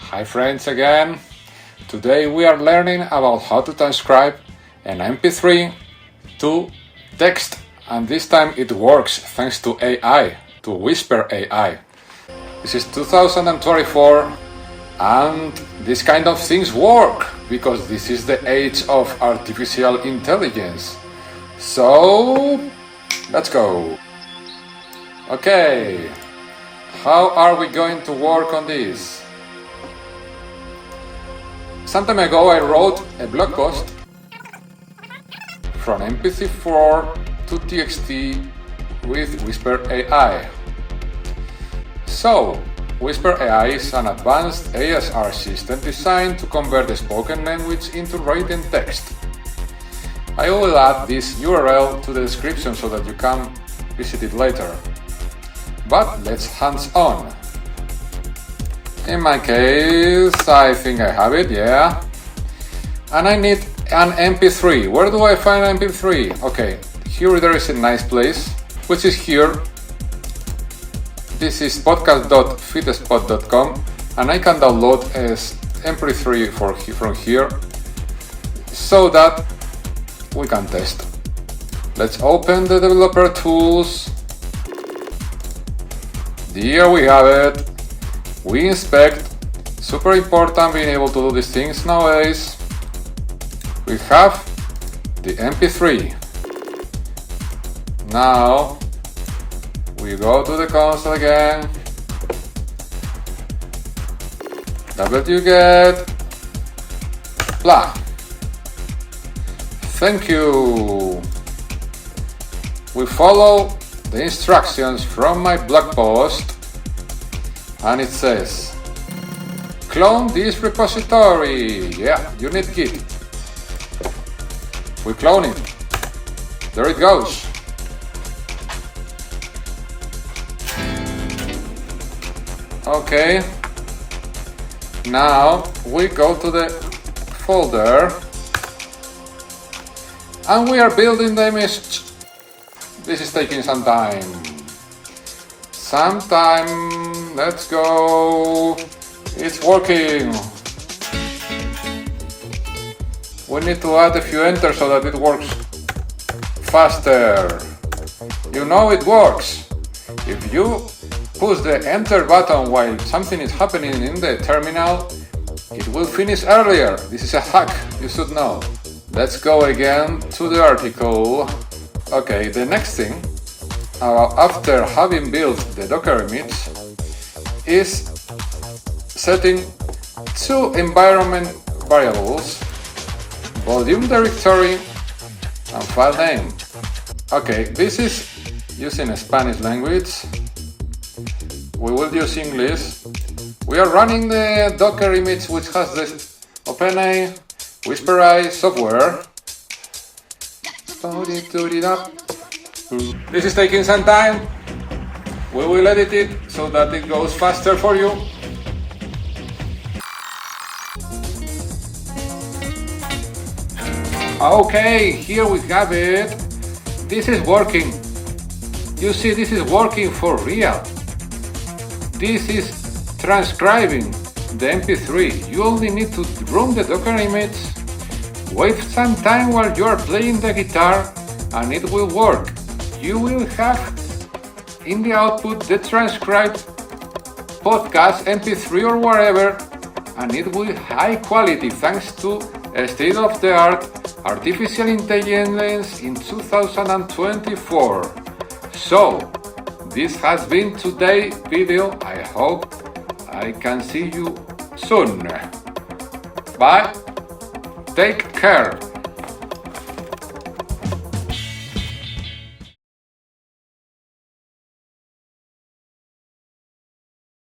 Hi friends again. Today we are learning about how to transcribe an MP3 to text, and this time it works thanks to AI, to Whisper AI. This is 2024 and this kind of things work because this is the age of artificial intelligence. So let's go. Okay, how are we going to work on this? Some time ago I wrote a blog post from MP4 to TXT with Whisper AI. So, Whisper AI is an advanced ASR system designed to convert the spoken language into written text. I will add this URL to the description so that you can visit it later. But let's hands-on. In my case, I think I have it, yeah. And I need an MP3. Where do I find an MP3? Okay, here there is a nice place, which is here. This is podcast.fitspot.com, and I can download a MP3 from here so that we can test. Let's open the developer tools. Here we have it. We inspect. Super important being able to do these things nowadays. We have the MP3. Now we go to the console again. wget blah. Thank you. We follow the instructions from my blog post, and it says clone this repository. Yeah, you need Git. We clone it. There it goes. Okay. Now we go to the folder and we are building the image. This is taking some time. Let's go. It's working. We need to add a few enters so that it works faster. You know it works. If you push the enter button while something is happening in the terminal, it will finish earlier. This is a hack, you should know. Let's go again to the article. Okay, the next thing, after having built the Docker image, is setting two environment variables, volume directory and file name. Okay, this is using a Spanish language. We will use English. We are running the Docker image which has the OpenAI Whisper AI software. This is taking some time. We will edit it so that it goes faster for you. Okay, here we have it. This is working. You see, this is working for real. This is transcribing the MP3. You only need to run the Docker image, wait some time while you are playing the guitar, and it will work. You will have in the output the transcribed podcast, MP3 or whatever, and it will high quality thanks to a state-of-the-art artificial intelligence in 2024. So, this has been today's video. I hope I can see you soon. Bye. Take care.